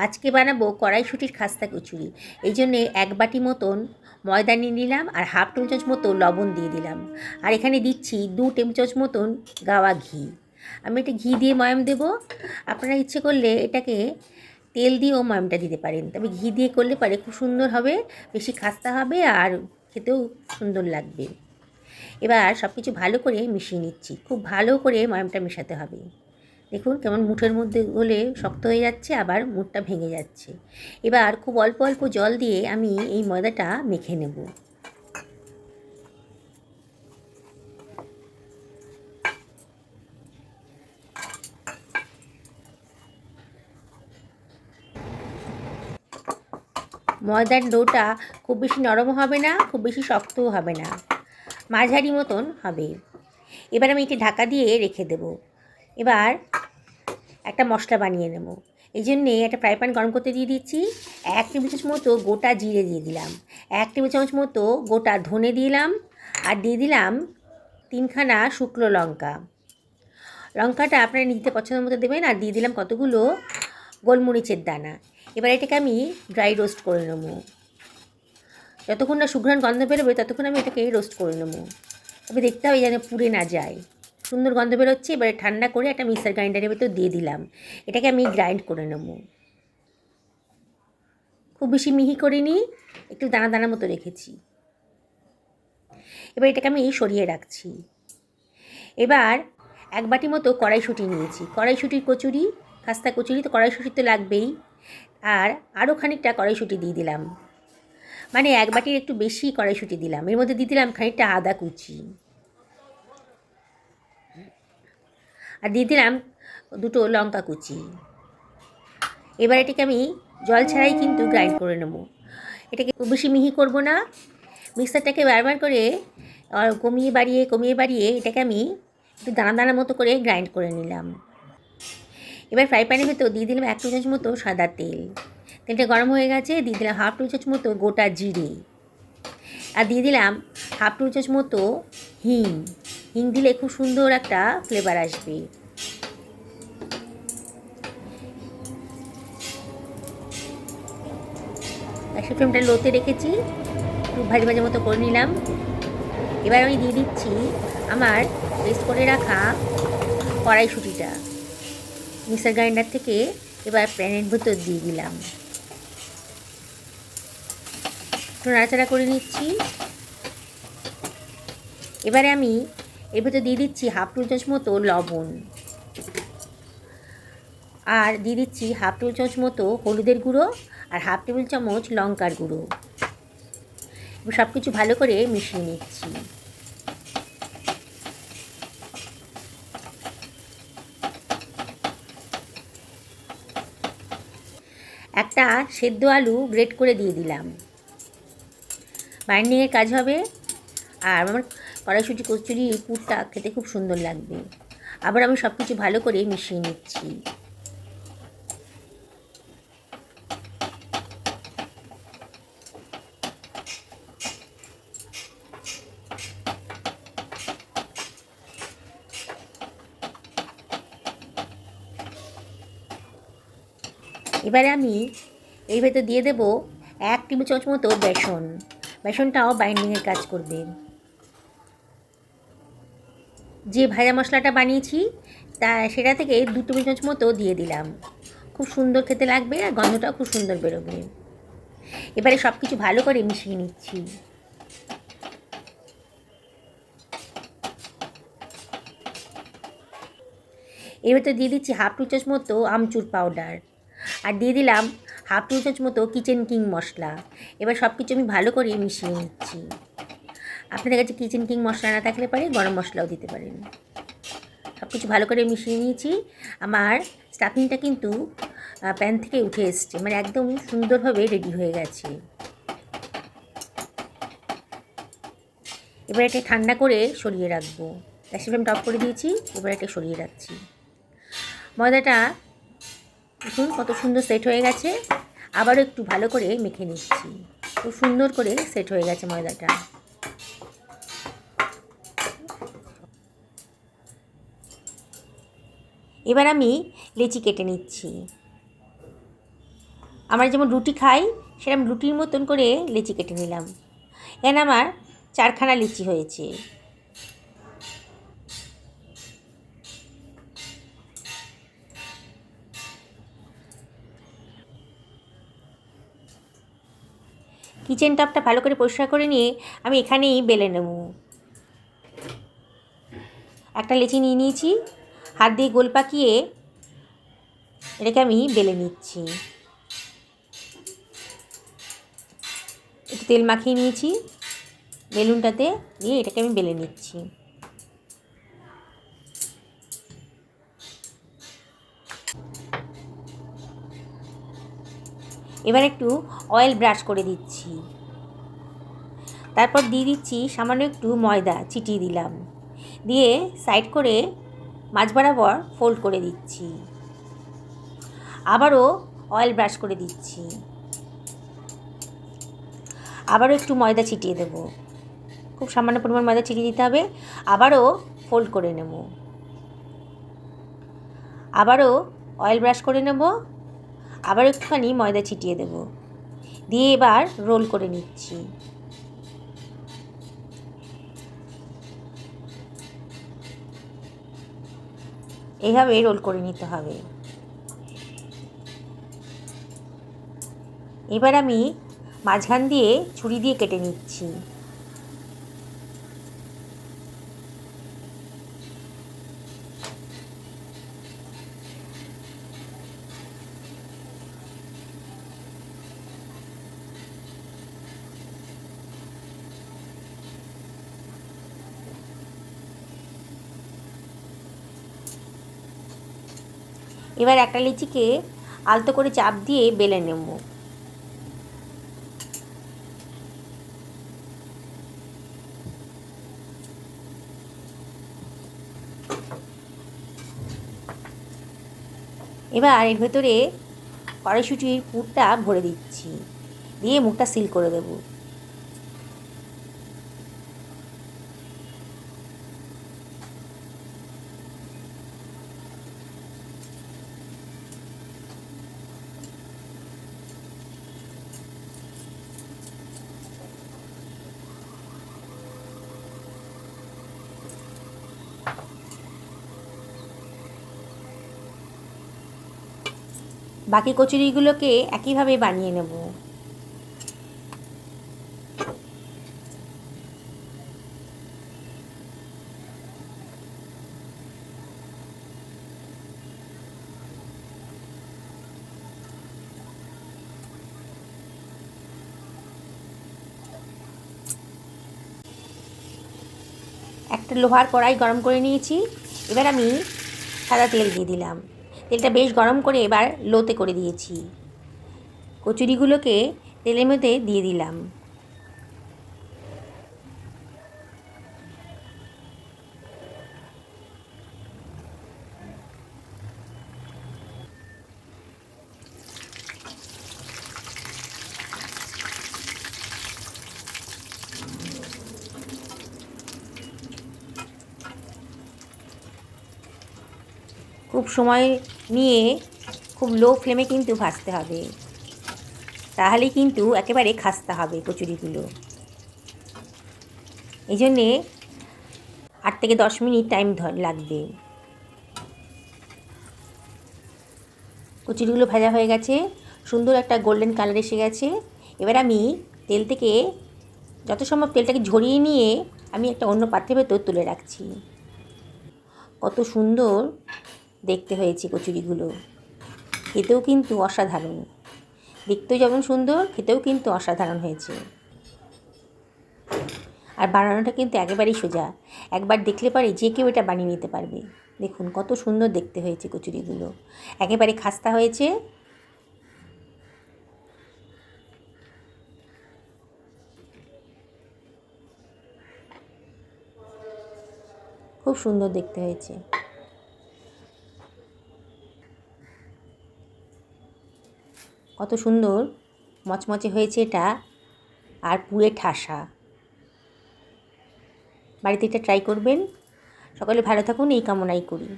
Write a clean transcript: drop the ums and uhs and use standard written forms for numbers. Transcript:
আজকে বানাবো কড়াইশুঁটির খাস্তা কচুরি। এই জন্যে 1 বাটি মতন ময়দা নিয়ে নিলাম আর হাফ টেবিল চামচ মতো লবণ দিয়ে দিলাম। আর এখানে দিচ্ছি 2 টেবিল চামচ মতন গাওয়া ঘি। আমি এটা ঘি দিয়ে ময়াম দেবো। আপনারা ইচ্ছে করলে এটাকে তেল দিয়েও ময়ামটা দিতে পারেন, তবে ঘি দিয়ে করলে পারে খুব সুন্দর হবে, বেশি খাস্তা হবে আর খেতেও সুন্দর লাগবে। এবার সব কিছু ভালো করে মিশিয়ে নিচ্ছি। খুব ভালো করে ময়ামটা মেশাতে হবে। দেখুন কেমন মুঠের মধ্যে হলে শক্ত হয়ে যাচ্ছে, আবার মুঠটা ভেঙে যাচ্ছে। এবার খুব অল্প অল্প জল দিয়ে আমি এই ময়দাটা মেখে নেব। ময়দার ডোটা খুব বেশি নরম হবে না, খুব বেশি শক্তও হবে না, মাঝারি মতন হবে। এবার আমি এটি ঢাকা দিয়ে রেখে দেব। এবার একটা মশলা বানিয়ে নেব। এই জন্যে একটা ফ্রাই প্যান গরম করতে দিয়ে দিচ্ছি। 1 টেবিল চামচ মতো গোটা জিরে দিয়ে দিলাম, 1 টেবিল চামচ মতো গোটা ধনে দিলাম, আর দিয়ে দিলাম 3খানা শুকনো লঙ্কা। লঙ্কাটা আপনারা নিজেদের পছন্দ মতো দেবেন। আর দিয়ে দিলাম কতগুলো গোলমরিচের দানা। এবার এটাকে আমি ড্রাই রোস্ট করে নেব। যতক্ষণ না সুঘ্রাণ গন্ধ বেরোবে ততক্ষণ আমি এটাকে রোস্ট করে নেব। তবে দেখতে হবে যেন পুড়ে না যায়। সুন্দর গন্ধ বেরোচ্ছে। এবারে ঠান্ডা করে একটা মিক্সার গ্রাইন্ডারের ভেতর দিয়ে দিলাম। এটাকে আমি গ্রাইন্ড করে নেব। খুব বেশি মিহি করিনি, একটু দানা দানা মতো রেখেছি। এবার এটাকে আমি সরিয়ে রাখছি। এবার 1 বাটি মতো কড়াইশুঁটি নিয়েছি। কড়াইশুঁটির কচুরি, খাস্তা কচুরি তো কড়াইশুঁটি তো লাগবেই। আর আরও খানিকটা কড়াইশুঁটি দিয়ে দিলাম, মানে 1 বাটির একটু বেশি কড়াইশুঁটি দিলাম। এর মধ্যে দিয়ে দিলাম খানিকটা আদা কুচি, আর দিয়ে দিলাম 2টো লঙ্কা কুচি। এবার এটাকে আমি জল ছাড়াই কিন্তু গ্রাইন্ড করে নেব। এটাকে খুব বেশি মিহি করব না। মিক্সারটাকে বারবার করে কমিয়ে বাড়িয়ে এটাকে আমি একটু দানা দানা মতো করে গ্রাইন্ড করে নিলাম। এবার ফ্রাই প্যানের ভেতর দিয়ে দিলাম 1 টেবিল চামচ মতো সাদা তেল। তেলটা গরম হয়ে গেছে। দিয়ে দিলাম হাফ টেবিল চামচ মতো গোটা জিরে, আর দিয়ে দিলাম হাফ টেবিল চামচ মতো হিং। হিং দিলে খুব সুন্দর একটা ফ্লেভার আসবে। গ্যাসের ফ্লেমটা লোতে রেখেছি, একটু ভাজা ভাজা মতো করে নিলাম। এবার আমি দিয়ে দিচ্ছি আমার পেস্ট করে রাখা কড়াইশুঁটিটা মিক্সার গ্রাইন্ডার থেকে। এবার প্যানের ভেতর দিয়ে দিলাম, একটু নাড়াচাড়া করে নিচ্ছি। এবারে আমি এর ভেতর দিয়ে দিচ্ছি হাফ টেবিল চামচ মতো লবণ, আর দিয়ে দিচ্ছি হাফ টেবিল চামচ মতো হলুদের গুঁড়ো, আর হাফ টেবিল চামচ লঙ্কার গুঁড়ো। এবার সব কিছু ভালো করে মিশিয়ে নিচ্ছি। একটা সেদ্ধ আলু গ্রেট করে দিয়ে দিলাম, বাইন্ডিংয়ের কাজ হবে। আর আমার কড়াইশুঁটি কচুরি পুরটা খেতে খুব সুন্দর লাগবে। আবার আমি সব কিছু ভালো করে মিশিয়ে নিচ্ছি। এবারে আমি এর ভেতর দিয়ে দেব 1 টেবিল চামচ মতো বেসন। বেসনটাও বাইন্ডিংয়ের কাজ করবে। যে ভাজা মশলাটা বানিয়েছি সেটা থেকে 2 টেবিল চামচ মতো দিয়ে দিলাম। খুব সুন্দর খেতে লাগবে আর গন্ধটাও খুব সুন্দর বেরোবে। এবারে সব কিছু ভালো করে মিশিয়ে নিচ্ছি। এর ভেতর দিয়ে দিচ্ছি হাফ টেবিল চামচ মতো আমচুর পাউডার, আর দিয়ে দিলাম হাফ টেবিল চামচ মতো কিচেন কিং মশলা। এবার সব কিছু আমি ভালো করে মিশিয়ে নিচ্ছি। আপনাদের কাছে কিচেন কিং মশলা না থাকলে পারে গরম মশলাও দিতে পারেন। সব কিছু ভালো করে মিশিয়ে নিয়েছি। আমার স্টাফিংটা কিন্তু প্যান থেকে উঠে এসছে, মানে একদম সুন্দরভাবে রেডি হয়ে গেছে। এবার এটা ঠান্ডা করে সরিয়ে রাখবো। গ্যাসের ফ্লেমটা অফ করে দিয়েছি। এবার এটা সরিয়ে রাখছি। ময়দাটা দেখুন কত সুন্দর সেট হয়ে গেছে। আবারও একটু ভালো করে মেখে নিচ্ছি। খুব সুন্দর করে সেট হয়ে গেছে ময়দাটা। এবার আমি লেচি কেটে নিচ্ছি। আমরা যেমন রুটি খাই সেরকম রুটির মতন করে লিচি কেটে নিলাম। এখানে আমার 4খানা লিচি হয়েছে। কিচেন টপটা ভালো করে পরিষ্কার করে নিয়ে আমি এখানেই বেলে নেব। একটা লিচি নিয়ে নিয়েছি, হাত দিয়ে গোল পাকিয়ে এটাকে আমি বেলে নিচ্ছি। একটু তেল মাখিয়ে নিয়েছি বেলুনটাতে, দিয়ে এটাকে আমি বেলে নিচ্ছি। এবার একটু অয়েল ব্রাশ করে দিচ্ছি, তারপর দিয়ে দিচ্ছি সামান্য একটু ময়দা ছিটিয়ে দিলাম, দিয়ে সাইড করে মাঝ বরাবর ফোল্ড করে দিচ্ছি। আবারও অয়েল ব্রাশ করে দিচ্ছি, আবারও একটু ময়দা ছিটিয়ে দেব, খুব সামান্য পরিমাণ ময়দা ছিটিয়ে দিতে হবে। আবারও ফোল্ড করে নেব, আবারও অয়েল ব্রাশ করে নেব, আবারও একটুখানি ময়দা ছিটিয়ে দেব, দিয়ে এবার রোল করে নিচ্ছি। এইভাবে রোল করে নিতে হবে। এবার আমি মাঝখান দিয়ে ছুরি দিয়ে কেটে নিচ্ছি। এবার একটা লিচিকে আলতো করে চাপ দিয়ে বেলে নেব। এবার এর ভেতরে কড়াইশুঁটির পুরটা ভরে দিচ্ছি, দিয়ে মুখটা সিল করে দেব। বাকি কচুরিগুলোকে একইভাবে বানিয়ে নেব। একটা লোহার কড়াই গরম করে নিয়েছি, এবার আমি সাদা তেল দিয়ে দিলাম। তেলটা বেশ গরম করে এবার লোতে করে দিয়েছি। কচুরিগুলোকে তেলের মধ্যে দিয়ে দিলাম। খুব সময় নিয়ে খুব লো ফ্লেমে কিন্তু ভাজতে হবে, তাহলেই কিন্তু একেবারে খাস্তা হবে কচুরিগুলো। এই জন্যে 8 থেকে 10 মিনিট টাইম লাগবে। কচুরিগুলো ভাজা হয়ে গেছে, সুন্দর একটা গোল্ডেন কালার এসে গেছে। এবার আমি তেল থেকে যত সম্ভব তেলটাকে ঝরিয়ে নিয়ে আমি একটা অন্য পাত্রের ভেতর তুলে রাখছি। কত সুন্দর দেখতে হয়েছে কচুরিগুলো, খেতেও কিন্তু অসাধারণ। দেখতেও যেমন সুন্দর, খেতেও কিন্তু অসাধারণ হয়েছে। আর বানানোটা কিন্তু একেবারেই সোজা, একবার দেখলে পরে যে কেউ এটা বানিয়ে নিতে পারবে। দেখুন কত সুন্দর দেখতে হয়েছে কচুরিগুলো, একেবারে খাস্তা হয়েছে। খুব সুন্দর দেখতে হয়েছে। কত সুন্দর মচমচে হয়েছে এটা, আর পুরে ঠাসা। বাড়িতে এটা ট্রাই করবেন। সকলে ভালো থাকুন এই কামনাই করি।